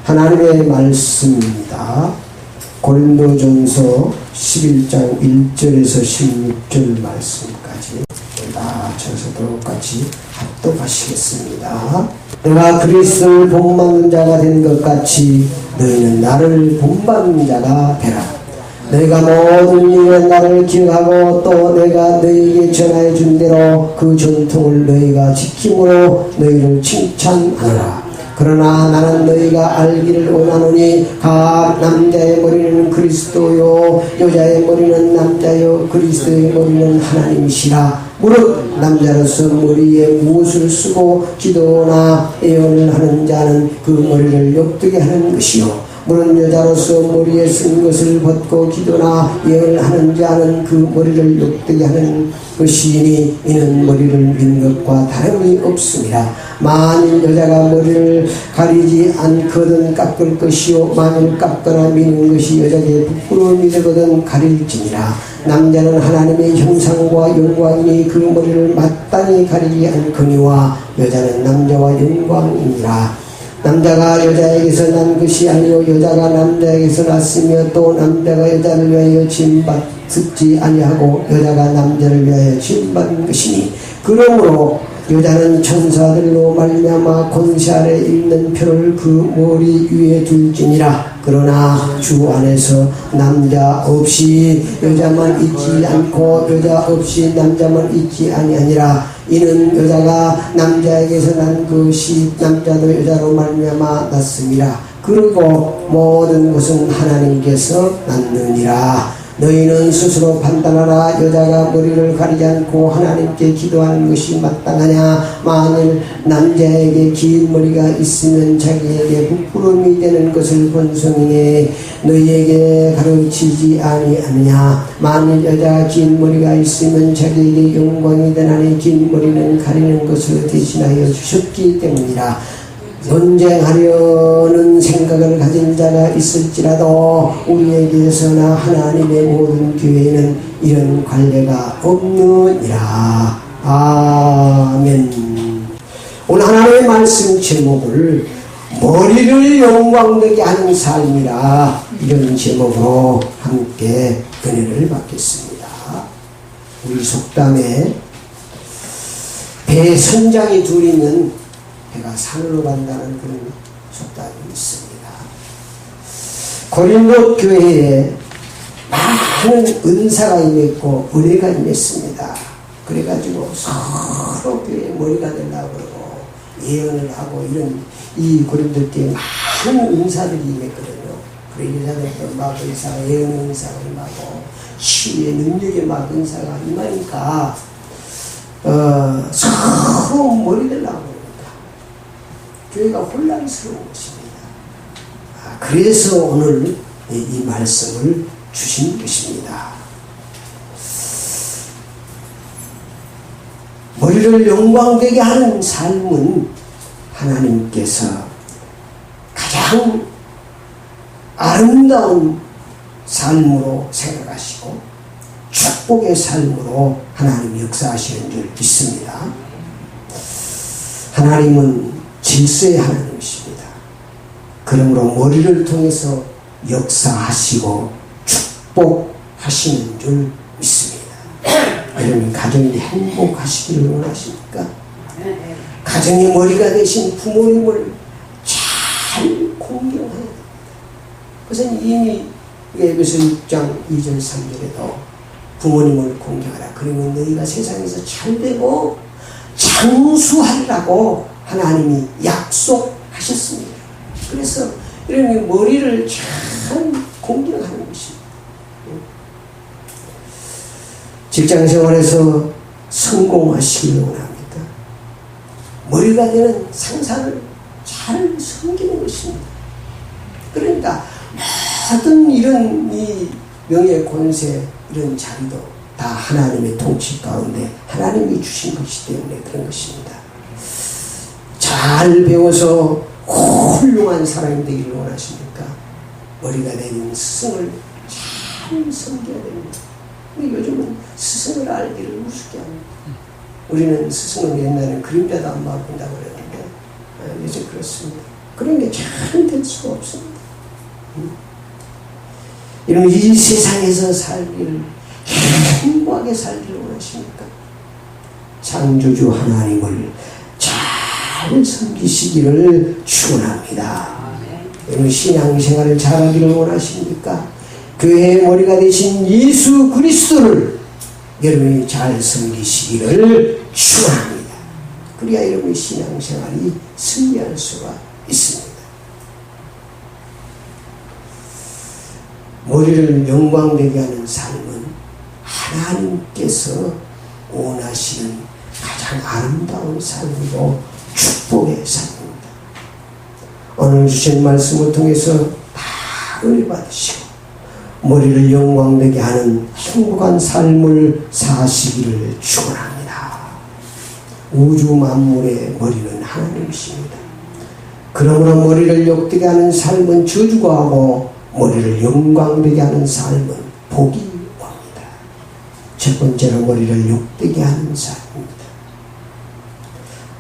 하나님의 말씀입니다. 고린도전서 11장 1절에서 16절 말씀까지 다 저서도 같이 합독하시겠습니다. 내가 그리스도를 본받는 자가 된 것 같이 너희는 나를 본받는 자가 되라. 너희가 모든 일에 나를 기억하고 또 내가 너희에게 전하여 준 대로 그 전통을 너희가 지킴으로 너희를 칭찬하노라. 그러나 나는 너희가 알기를 원하노니 각 남자의 머리는 그리스도요 여자의 머리는 남자요 그리스도의 머리는 하나님이시라. 무릇 남자로서 머리에 무엇을 쓰고 기도나 예언을 하는 자는 그 머리를 욕되게 하는 것이요 무릇 여자로서 머리에 쓴 것을 벗고 기도나 예언을 하는 자는 그 머리를 욕되게 하는 것이니 이는 머리를 민 것과 다름이 없습니다. 만일 여자가 머리를 가리지 않거든 깎을 것이요 만일 깎거나 미는 것이 여자에게 부끄러움이 되거든 가릴지니라. 남자는 하나님의 형상과 영광이니 그 머리를 마땅히 가리지 않거니와 여자는 남자와 영광이니라. 남자가 여자에게서 난 것이 아니요 여자가 남자에게서 났으며 또 남자가 여자를 위하여 지음받지 아니하고 여자가 남자를 위하여 지음받은 것이니 그러므로 여자는 천사들로 말미암아 권세 아래 있는 표를 그 머리 위에 둘지니라. 그러나 주 안에서 남자 없이 여자만 있지 않고 여자 없이 남자만 있지 아니하니라. 이는 여자가 남자에게서 난 것이 남자도 여자로 말미암아 났습니다. 그리고 모든 것은 하나님께서 났느니라. 너희는 스스로 판단하라. 여자가 머리를 가리지 않고 하나님께 기도하는 것이 마땅하냐. 만일 남자에게 긴 머리가 있으면 자기에게 부끄러움이 되는 것을 본성이니 너희에게 가르치지 아니하느냐. 만일 여자가 긴 머리가 있으면 자기에게 영광이 되나니 긴 머리는 가리는 것을 대신하여 주셨기 때문이라. 논쟁하려는 생각을 가진 자가 있을지라도 우리에게서나 하나님의 모든 교회에는 이런 관례가 없느니라. 아멘. 오늘 하나님의 말씀 제목을 머리를 영광되게 하는 삶이라 이런 제목으로 함께 은혜를 받겠습니다. 우리 속담에 배 선장이 둘 있는 배가 산으로 간다는 그런 속담이 있습니다. 고린도 교회에 많은 은사가 임했고 은혜가 임했습니다. 그래가지고 서로 교회의 머리가 되려고 그러고 예언을 하고 이런 이 고린도 때에 많은 은사들이 임했거든요. 그래 여자들도 막 은사가 예언 은사가 임하고 치유의 능력의 막 은사가 임하니까 서로 머리 되려고 교회가 혼란스러운 것입니다. 그래서 오늘 이 말씀을 주신 것입니다. 머리를 영광되게 하는 삶은 하나님께서 가장 아름다운 삶으로 생각하시고 축복의 삶으로 하나님이 역사하시는 줄 믿습니다. 하나님은 질서의 하나님이십니다. 그러므로 머리를 통해서 역사하시고 축복하시는 줄 믿습니다. 여러분 가정이 행복하시기를 원하십니까? 가정의 머리가 되신 부모님을 잘 공경해야 됩니다. 그것은 이미 에베소 6장 2절 3절에도 부모님을 공경하라. 그러면 너희가 세상에서 잘되고 장수하리라고 하나님이 약속하셨습니다. 그래서 이런 머리를 참 공경하는 것입니다. 직장생활에서 성공하시기를 원합니다. 머리가 되는 상사를 잘 섬기는 것입니다. 그러니까 모든 이런 이 명예 권세 이런 자리도 다 하나님의 통치 가운데 하나님이 주신 것이기 때문에 그런 것입니다. 잘 배워서 훌륭한 사람이 되기를 원하십니까? 머리가 되는 스승을 잘 섬겨야 됩니다. 근데 요즘은 스승을 알기를 우습게 합니다. 우리는 스승을 옛날에 그림자도 안 바꾼다고 그랬는데 요즘 그렇습니다. 그런 게 잘 될 수가 없습니다. 여러분, 이 세상에서 살기를, 행복하게 살기를 원하십니까? 창조주 하나님을 잘 섬기시기를 축원합니다. 여러분, 신앙생활을 잘하기를 원하십니까? 교회의 머리가 되신 예수 그리스도를 여러분이 잘 섬기시기를 축원합니다. 그래야 여러분의 신앙생활이 승리할 수가 있습니다. 머리를 영광되게 하는 삶은 하나님께서 원하시는 가장 아름다운 삶이고 축복의 삶입니다. 오늘 주신 말씀을 통해서 다 은혜 받으시고 머리를 영광되게 하는 행복한 삶을 사시기를 축원합니다. 우주 만물의 머리는 하나님이십니다. 그러므로 머리를 욕되게 하는 삶은 저주가 하고 머리를 영광되게 하는 삶은 복이 옵니다. 첫 번째로 머리를 욕되게 하는 삶입니다.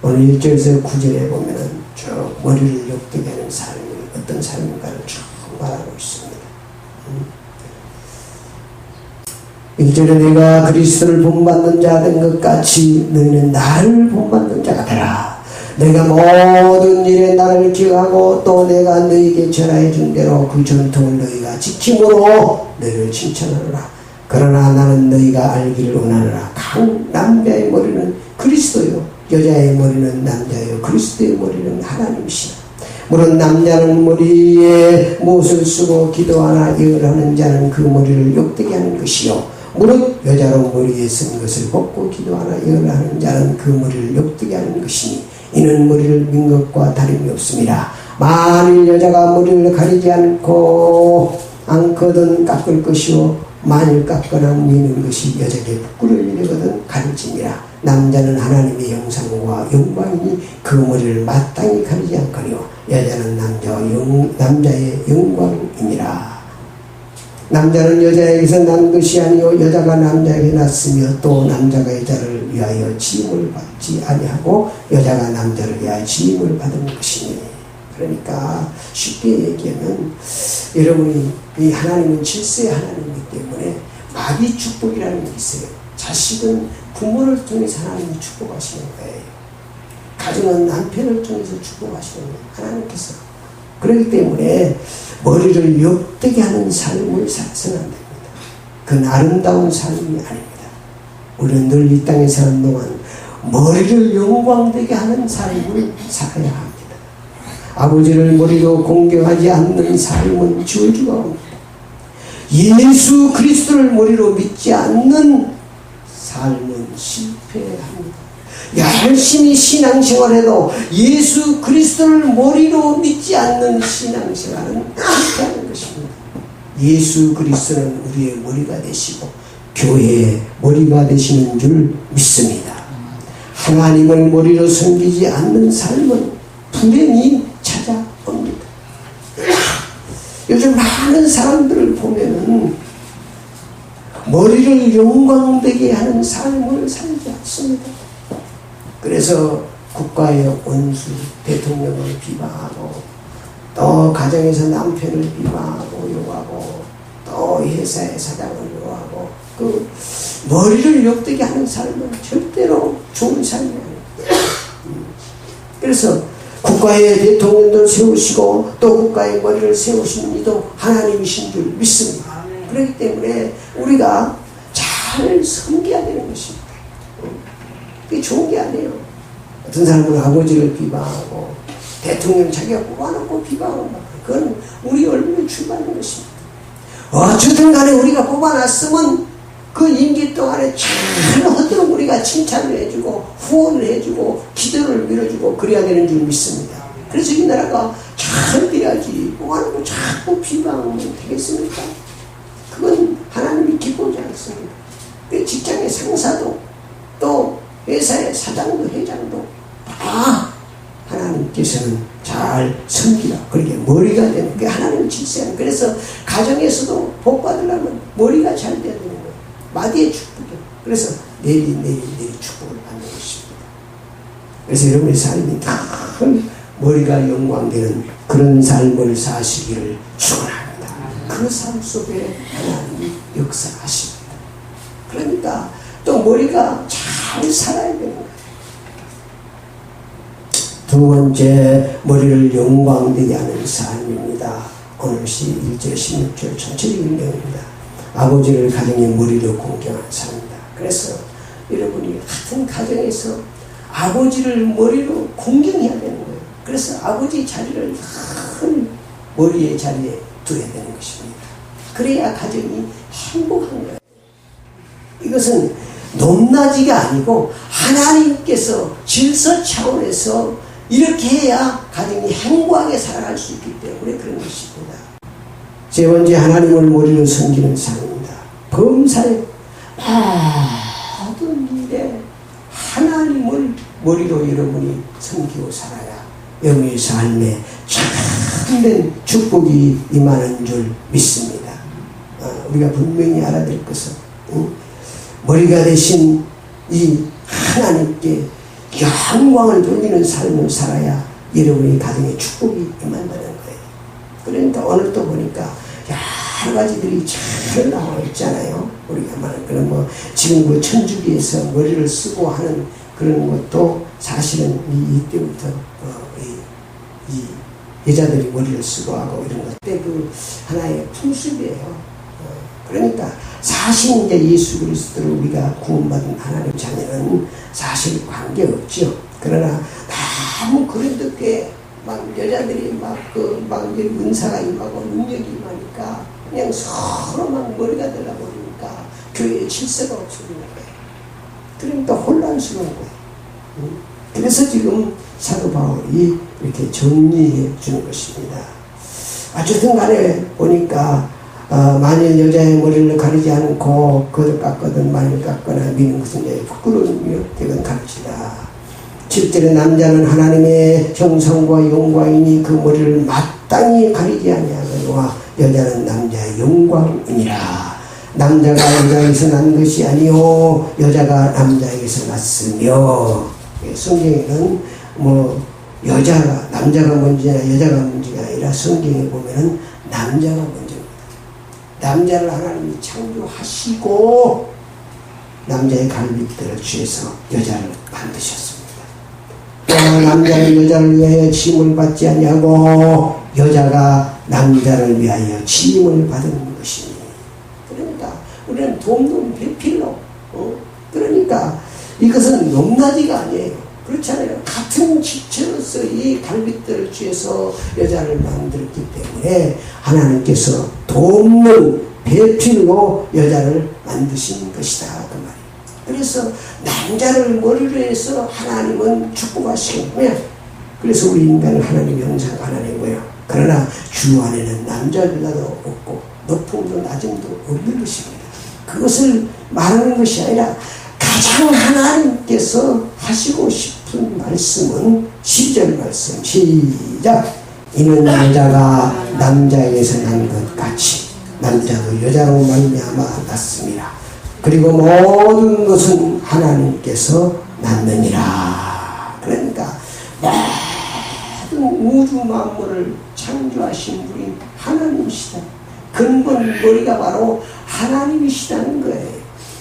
오늘 1절에서 9절에 보면은 쭉 머리를 욕되게 하는 삶이 어떤 삶인가를 쭉 말하고 있습니다. 1절에 내가 그리스도를 본받는 자 된 것 같이 너희는 나를 본받는 자가 되라. 내가 모든 일에 나를 기억하고 또 내가 너희에게 전하여 준 대로 그 전통을 너희가 지킴으로 너희를 칭찬하노라. 그러나 나는 너희가 알기를 원하노라. 각 남자의 머리는 그리스도요 여자의 머리는 남자요 그리스도의 머리는 하나님이시라. 물론 남자는 머리에 못을 쓰고 기도하나 예언하는 자는 그 머리를 욕되게 하는 것이요 무릇 여자로 머리에 쓴 것을 벗고 기도하나 예언하는 자는 그 머리를 욕되게 하는 것이니 이는 머리를 민 것과 다름이 없습니다. 만일 여자가 머리를 가리지 않거든 깎을 것이요 만일 깎거나 미는 것이 여자에게 부끄러울 일이거든 가릴지니라. 남자는 하나님의 형상과 영광이니 그 머리를 마땅히 가리지 않거니와 여자는 남자의 영광이니라. 남자는 여자에게서 난 것이 아니요 여자가 남자에게 났으며 또 남자가 여자를 위하여 지음을 받지 아니하고 여자가 남자를 위하여 지음을 받은 것이니. 그러니까 쉽게 얘기하면 여러분이 이 하나님은 질서의 하나님이기 때문에 마귀 축복이라는 게 있어요. 자식은 부모를 통해서 하나님이 축복하시는 거예요. 가정은 남편을 통해서 축복하시는 거예요. 하나님께서. 그렇기 때문에 머리를 욕되게 하는 삶을 살아서는 안 됩니다. 그건 아름다운 삶이 아닙니다. 우리는 늘 이 땅에 사는 동안 머리를 영광되게 하는 삶을 살아야 합니다. 아버지를 머리로 공경하지 않는 삶은 저주가 옵니다. 예수 그리스도를 머리로 믿지 않는 삶은 실패합니다. 열심히 신앙생활해도 예수 그리스도를 머리로 믿지 않는 신앙생활은 실패하는 것입니다. 예수 그리스도는 우리의 머리가 되시고 교회의 머리가 되시는 줄 믿습니다. 하나님을 머리로 섬기지 않는 삶은 불행이 찾아옵니다. 요즘 많은 사람들을 보면은 머리를 영광되게 하는 삶을 살지 않습니다. 그래서 국가의 원수, 대통령을 비방하고 또 가정에서 남편을 비방하고 욕하고 또 회사의 사장을 욕하고 그 머리를 욕되게 하는 삶은 절대로 좋은 삶이 아닙니다. 그래서 국가의 대통령도 세우시고 또 국가의 머리를 세우신 이도 하나님이신 줄 믿습니다. 그렇기 때문에 우리가 잘 섬겨야 되는 것입니다. 그게 좋은 게 아니에요. 어떤 사람은 아버지를 비방하고 대통령 자기가 뽑아놓고 비방하고 그건 우리 얼굴에 출발하는 것입니다. 어쨌든 간에 우리가 뽑아놨으면 그 임기 동안에 잘 하도록 우리가 칭찬을 해주고 후원을 해주고 기도를 밀어주고 그래야 되는 줄 믿습니다. 그래서 이 나라가 잘 돼야지 뽑아놓고 자꾸 비방하면 되겠습니까? 그건 하나님이 기쁘지 않습니다. 직장의 상사도 또 회사의 사장도 회장도 다 하나님께서는 잘 섬기라. 그렇게 머리가 되는 게 하나님의 질서예요. 그래서 가정에서도 복 받으려면 머리가 잘 돼야 되는 거예요. 마디의 축복이에요. 그래서 내리 축복을 받는 것입니다. 그래서 여러분의 삶이 다 머리가 영광되는 그런 삶을 사시기를 축원합니다. 그 삶 속에 하나님이 역사하십니다. 그러니까 또 머리가 잘 살아야 되는 거예요. 두 번째, 머리를 영광되게 하는 삶입니다. 오늘 1절 16절 전체적인 내용입니다. 아버지를 가정의 머리로 공경하는 삶입니다. 그래서 여러분이 같은 가정에서 아버지를 머리로 공경해야 되는 거예요. 그래서 아버지 자리를 큰 머리의 자리에 둬야 되는 것입니다. 그래야 가정이 행복한 거예요. 이것은 높낮이가 아니고 하나님께서 질서 차원에서 이렇게 해야 가정이 행복하게 살아갈 수 있기 때문에 그런 것입니다. 세 번째, 하나님을 머리로 섬기는 삶입니다. 범사에 모든 일에 하나님을 머리로 여러분이 섬기고 살아야 영의 삶에 참된 축복이 임하는 줄 믿습니다. 우리가 분명히 알아야 될 것은 머리가 되신 이 하나님께 영광을 돌리는 삶을 살아야 여러분의 가정에 축복이 임한다는 거예요. 그러니까 오늘 또 보니까 여러 가지들이 잘 나와 있잖아요. 우리가 말하는 그런 지금 그 천주교에서 머리를 쓰고 하는 그런 것도 사실은 이때부터 이 여자들이 머리를 쓰고 하고 이런 것 때 그 하나의 풍습이에요. 그러니까 사실 이제 예수 그리스도를 우리가 구원받은 하나님 자녀는 사실 관계없죠. 그러나 너무 그런데 막 여자들이 막 은사가 임하고 능력이 임하니까 그냥 서로 막 머리가 들어버리니까 교회에 질서가 없어지는 거예요. 그러니까 혼란스러운 거예요. 그래서 지금 사도 바울이 이렇게 정리해 주는 것입니다. 어쨌든 간에 보니까 만일 여자의 머리를 가리지 않고 그를 깎거든 만일 깎거나 미는 것은 이제 부끄러움이요 되건 가르치다. 7절에 남자는 하나님의 형상과 영광이니 그 머리를 마땅히 가리지 아니하거니와 여자는 남자의 영광이니라. 남자가 여자에게서 난 것이 아니요 여자가 남자에게서 났으며. 성경에는 남자가 문제냐 여자가 문제가 아니라 성경에 보면은 남자가 문제입니다. 남자를 하나님이 창조하시고 남자의 갈빗대를 취해서 여자를 만드셨습니다. 남자는 여자를 위하여 지음을 받지 아니하고 여자가 남자를 위하여 지음을 받은 것이니. 그러니까 우리는 돕는 배필로 그러니까 이것은 높낮이가 아니에요. 그렇지 않아요. 같은 지체로서 이 갈빗대를 취해서 여자를 만들었기 때문에 하나님께서 돕는 배필로 여자를 만드신 것이다 그 말이에요. 그래서 남자를 머리로 해서 하나님은 축복하시겠고요. 그래서 우리 인간은 하나님의 형상 하나님이고요. 그러나 주 안에는 남자 여자도 없고 높음도 낮음도 없는 것입니다. 그것을 말하는 것이 아니라 가장 하나님께서 하시고 싶은 말씀은 10절 말씀 시작. 이는 여자가 남자에게서 난 것 같이 남자도 여자로 말미암아 났습니다. 그리고 모든 것은 하나님께서 낳느니라. 그러니까 모든 우주 만물을 창조하신 분이 하나님이시다. 근본 머리가 바로 하나님이시다는 거예요.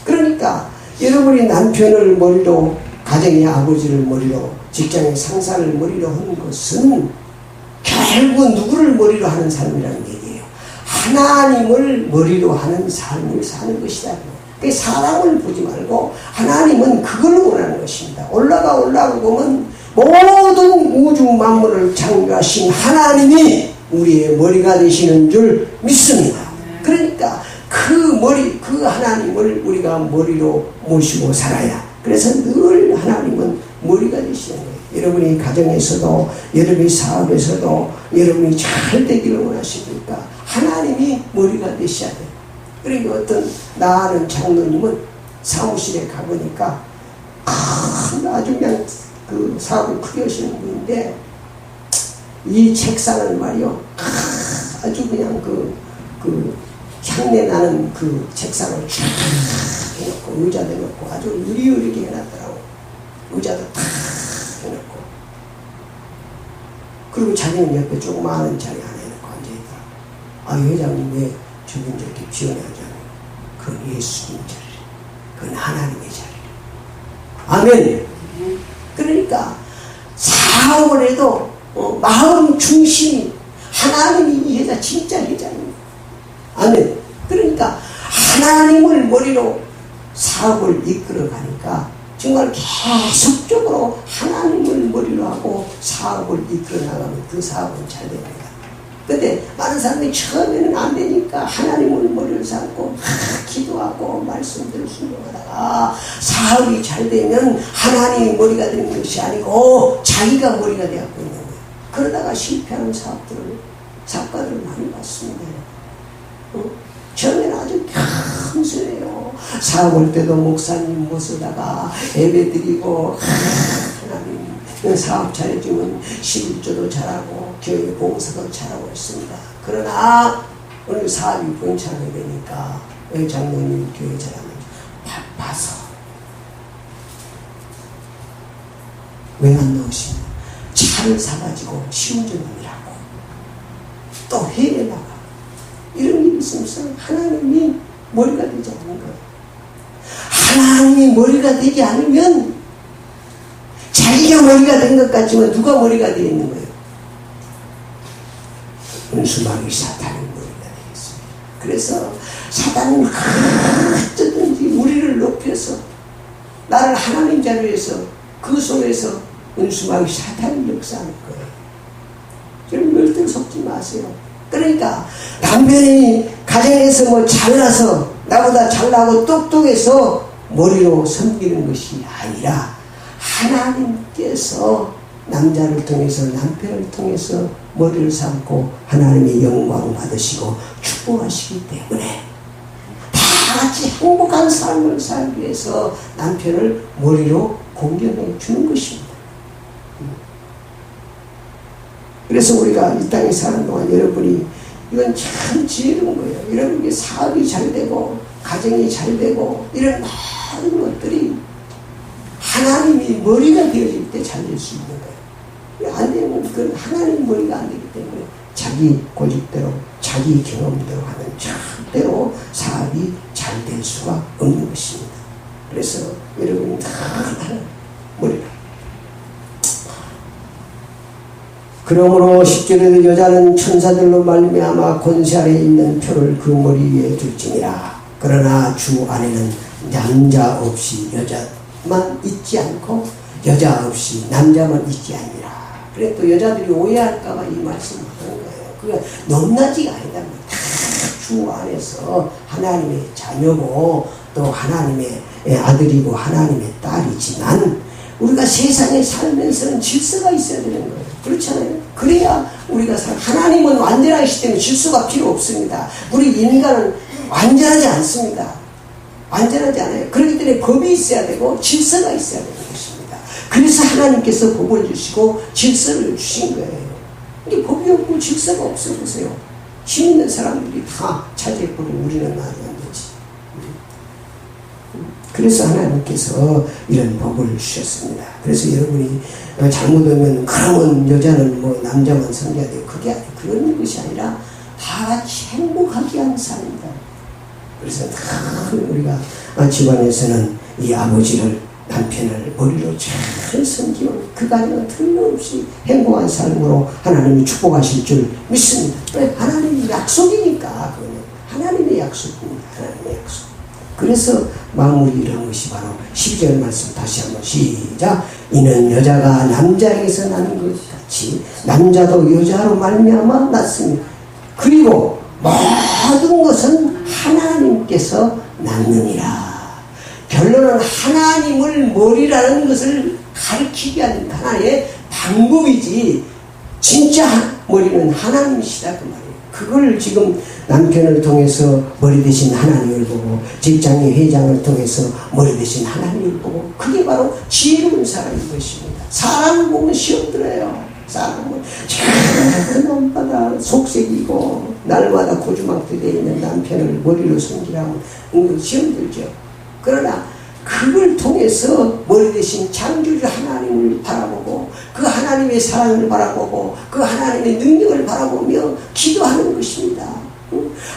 그러니까 여러분이 남편을 머리로, 가정의 아버지를 머리로, 직장의 상사를 머리로 하는 것은 결국 누구를 머리로 하는 삶이라는 얘기예요. 하나님을 머리로 하는 삶을 사는 것이다. 그러니까 사람을 보지 말고 하나님은 그걸 원하는 것입니다. 올라가 보면 모든 우주 만물을 창조하신 하나님이 우리의 머리가 되시는 줄 믿습니다. 그러니까 그 하나님을 우리가 머리로 모시고 살아야. 그래서 늘 하나님은 머리가 되시는 거예요. 여러분이 가정에서도, 여러분이 사업에서도, 여러분이 잘 되기를 원하십니까? 하나님이 머리가 되셔야 돼요. 그러니까 나 아는 장로님은 사무실에 가보니까 아주 그냥 그 사업을 크게 하시는 분인데, 이 책상을 말이요, 아주 그냥 향내 나는 그 책상을 쫙 해놓고 의자도 해놓고 아주 의리의리하게 해놨더라고. 의자도 탁 해놓고 그리고 자기는 옆에 조그마한 자리 안에 놓고 앉아있더라. 아, 회장님 왜 저분 저렇게 비워내지 않아요? 그건 예수님 자리, 그건 하나님의 자리. 아멘. 그러니까 사업을 해도 마음 중심이 하나님이 이 회사 진짜 회장입니다. 아멘. 그러니까 하나님을 머리로 사업을 이끌어 가니까 정말 계속적으로 하나님을 머리로 하고 사업을 이끌어 나가면 그 사업은 잘 됩니다. 근데 많은 사람들이 처음에는 안 되니까 하나님을 머리를 삼고 기도하고 말씀대로 순종하다가 사업이 잘 되면 하나님이 머리가 되는 것이 아니고 자기가 머리가 되었고 있는 거예요. 그러다가 실패하는 사업가들을 많이 봤습니다. 처음에는 아주 겸손해요. 사업할 때도 목사님 모시다가 예배 드리고 하나님 사업 잘해주면 11조도 잘하고 교회 봉사도 잘하고 있습니다. 그러나 오늘 사업이 번창이 되니까 왜 장로님 교회 잘하는지 바빠서 왜 안 나오시냐? 차를 사가지고 시운전하느라고 또 해외 나가 이런 일이 있으면서 하나님이 머리가 되지 않는 거예요. 하나님이 머리가 되지 않으면 자기가 머리가 된 것 같지만 누가 머리가 되어 있는 거예요? 은수마귀 사탄이 머리가 되겠습니다. 그래서 사탄은 어쩌든지 우리를 높여서 나를 하나님 자리에서 그 속에서 은수마귀 사탄이 역사하는 거예요. 여러분 절대 속지 마세요. 그러니까 남편이 가정에서 뭐 잘나서 나보다 잘나고 똑똑해서 머리로 섬기는 것이 아니라 하나님께서 남자를 통해서 남편을 통해서 머리를 삼고 하나님의 영광 받으시고 축복하시기 때문에 다 같이 행복한 삶을 살기 위해서 남편을 머리로 공경해 주는 것입니다. 그래서 우리가 이 땅에 사는 동안 여러분이 이건 참 지혜로운 거예요. 여러분께 사업이 잘 되고 가정이 잘 되고 이런 모든 것들이 하나님이 머리가 되어질 때 잘 될 수 있는 거예요. 안 되면 그건 하나님 머리가 안 되기 때문에 자기 고집대로 자기 경험대로 하면 절대로 사업이 잘 될 수가 없는 것입니다. 그래서 여러분이 다 머리가 그러므로 10절에도 여자는 천사들로 말미암아 권세 아래에 있는 표를 그 머리 위에 둘지니라. 그러나 주 안에는 남자 없이 여자만 있지 않고 여자 없이 남자만 있지 아니라. 그래 또 여자들이 오해할까봐 이 말씀을 하는 거예요. 그게 넘나지가 아니다. 다 주 안에서 하나님의 자녀고 또 하나님의 아들이고 하나님의 딸이지만 우리가 세상에 살면서는 질서가 있어야 되는 거예요. 그렇잖아요. 그래야 우리가 하나님은 완전하시기 때문에 질서가 필요 없습니다. 우리 인간은 완전하지 않습니다. 완전하지 않아요. 그렇기 때문에 법이 있어야 되고 질서가 있어야 되는 것입니다. 그래서 하나님께서 법을 주시고 질서를 주신 거예요. 근데 법이 없고 질서가 없어 보세요. 힘 있는 사람들이 다 차지해버리면 우리는 말이 안 되지. 그래서 하나님께서 이런 법을 주셨습니다. 그래서 여러분이 잘못하면 그러면 여자는 뭐 남자만 섬겨야 돼요. 그게 그런 것이 아니라 다 같이 행복하게 하는 삶입니다. 그래서 우리가 집안에서는 이 아버지를 남편을 머리로 잘 섬기면 그 가정은 틀림없이 행복한 삶으로 하나님이 축복하실 줄 믿습니다. 하나님의 약속이니까 그거는 하나님의 약속입니다. 하나님의 약속. 그래서 마무리를 것이 바로 12절 말씀 다시 한번 시작. 이는 여자가 남자에게서 나는 것 같이 남자도 여자로 말미암아 났습니다. 그리고 모든 것은 하나님께서 낳느니라. 결론은 하나님을 머리라는 것을 가르치기 위한 하나의 방법이지 진짜 머리는 하나님이시다 그 말이에요. 그걸 지금 남편을 통해서 머리 대신 하나님을 보고 직장의 회장을 통해서 머리 대신 하나님을 보고 그게 바로 지혜로운 사람인 것입니다. 사람을 보면 시험 들어요. 사람은 작은 엄마가 속색이고 날마다 고주망태 되어 있는 남편을 머리로 섬기라면 시험 들죠. 그러나 그걸 통해서 머리 대신 창조주 하나님을 바라보고 그 하나님의 사랑을 바라보고 그 하나님의 능력을 바라보며 기도하는 것입니다.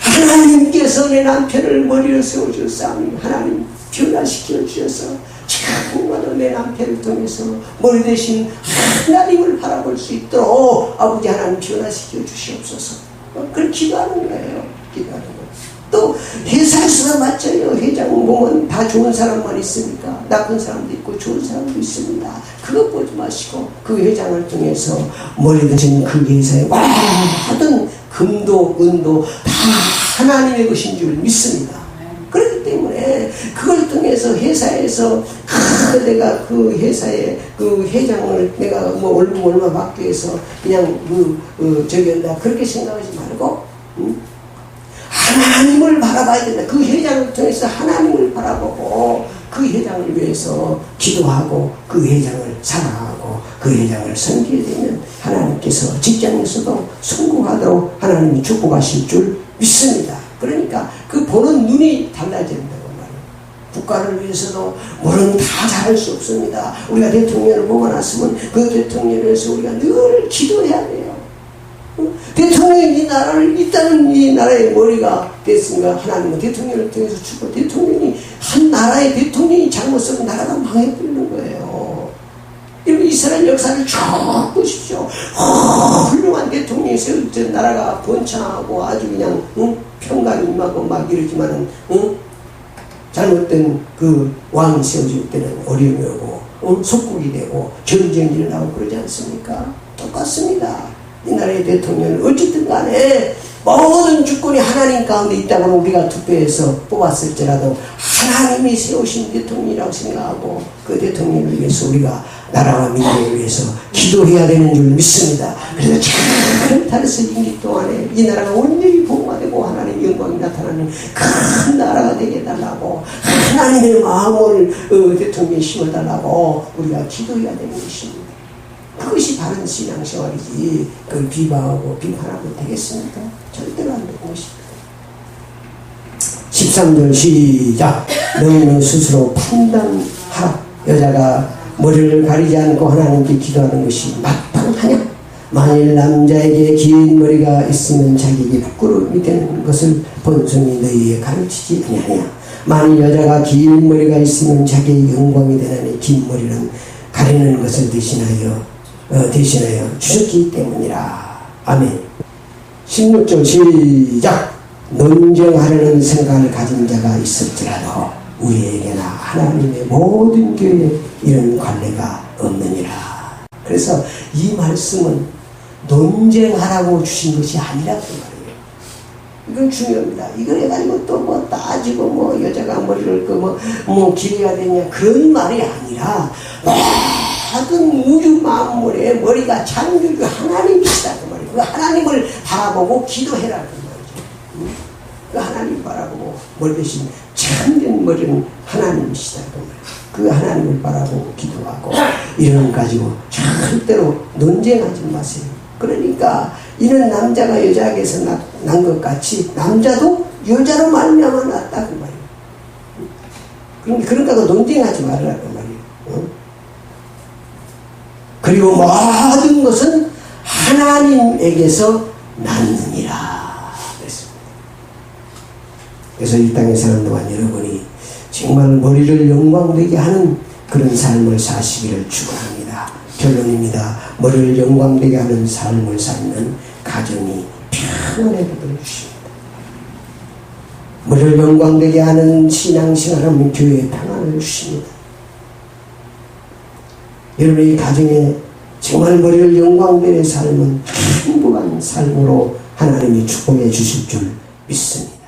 하나님께서 내 남편을 머리로 세워주셨사오니 하나님 변화시켜 주셔서 정말로 내 남편을 통해서 머리 대신 하나님을 바라볼 수 있도록 아버지 하나님 변화시켜 주시옵소서. 그걸 기도하는 거예요. 기도하는 거예요. 또 회사에서 맞춰요. 회장 보면 다 좋은 사람만 있습니까? 나쁜 사람도 있고 좋은 사람도 있습니다. 그것 보지 마시고 그 회장을 통해서 머리 대신 그 회사에 모든 금도 은도 다 하나님의 것인 줄 믿습니다. 그렇기 때문에 그걸 통해서 회사에서 내가 그 회사의 그 회장을 내가 뭐 얼마 받기 위해서 그냥 저기 한다 그렇게 생각하지 말고 하나님을 바라봐야 된다. 그 회장을 통해서 하나님을 바라보고 그 회장을 위해서 기도하고 그 회장을 사랑하고 그 회장을 섬기게 되면 하나님께서 직장에서도 성공하도록 하나님이 축복하실 줄 믿습니다. 그러니까 그 보는 눈이 달라진다고 말이에요. 국가를 위해서도 물론 다 잘할 수 없습니다. 우리가 대통령을 보고 났으면 그 대통령을 위해서 우리가 늘 기도해야 돼요. 대통령이 이 나라를 일단은 이 나라의 머리가 됐으니까 하나님은 대통령을 통해서 주고 대통령이 한 나라의 대통령이 잘못하면 나라가 망해버리는 거예요. 여러분 이스라엘 역사를 쭉 보십시오. 훌륭한 대통령이 세울 때 나라가 번창하고 아주 그냥 평강이 임하고 막 이러지만은 잘못된 그 왕이 세워질 때는 어려움이 오고 속국이 되고 전쟁이 일어나고 그러지 않습니까? 똑같습니다. 이 나라의 대통령을 어쨌든 간에 모든 주권이 하나님 가운데 있다고 우리가 투표해서 뽑았을지라도 하나님이 세우신 대통령이라고 생각하고 그 대통령을 위해서 우리가 나라와 민족을 위해서 기도해야 되는 줄 믿습니다. 그래서 잘 타르스 임기 동안에 이 나라가 온전히 복음화되고 하나님의 영광이 나타나는 큰 나라가 되게 해달라고 하나님의 마음을 대통령에 심어달라고 우리가 기도해야 되는 것입니다. 그것이 바른 신앙생활이지 그걸 비방하고 비판하면 되겠습니까? 절대로 안 되는 것입니다. 13절 시작. 너희는 스스로 판단하라. 여자가 머리를 가리지 않고 하나님께 기도하는 것이 마땅하냐? 만일 남자에게 긴 머리가 있으면 자기에게 부끄러움이 되는 것을 본성이 너희에게 가르치지 아니하냐? 만일 여자가 긴 머리가 있으면 자기의 영광이 되나니 긴 머리는 가리는 것을 대신하여 주셨기 때문이라. 아멘. 16절 시작. 논쟁하려는 생각을 가진 자가 있을지라도 우리에게나 하나님의 모든 교회에 이런 관례가 없느니라. 그래서 이 말씀은 논쟁하라고 주신 것이 아니라고 말이에요. 이건 중요합니다. 이걸 해가지고 또 뭐 따지고 뭐 여자가 머리를 뭐 길어야 되냐 그런 말이 아니라 모든 우주 만물의 머리가 창조주 하나님이시다 그 말이에요. 그 하나님을 바라보고 기도해라 그 말이죠. 그 하나님 바라보고 머리 대신 참된 머리는 하나님이시다 그 말이에요. 그 하나님을 바라보고 기도하고 이런 가지고 절대로 논쟁하지 마세요. 그러니까 이는 남자가 여자에게서 난 것 같이 남자도 여자로 말미암아 났다 그 말이에요. 그러니까 논쟁하지 말라 그 말이에요. 그리고 모든 것은 하나님에게서 났느니라 그랬습니다. 그래서 이 땅에 사는 동안 여러분이 정말 머리를 영광되게 하는 그런 삶을 사시기를 축원합니다. 결론입니다. 머리를 영광되게 하는 삶을 살면 가정이 평안해져 주십니다. 머리를 영광되게 하는 신앙생활하면 교회에 평안을 주십니다. 여러분의 가정에 정말 머리를 영광되게 삶은 행복한 삶으로 하나님이 축복해 주실 줄 믿습니다.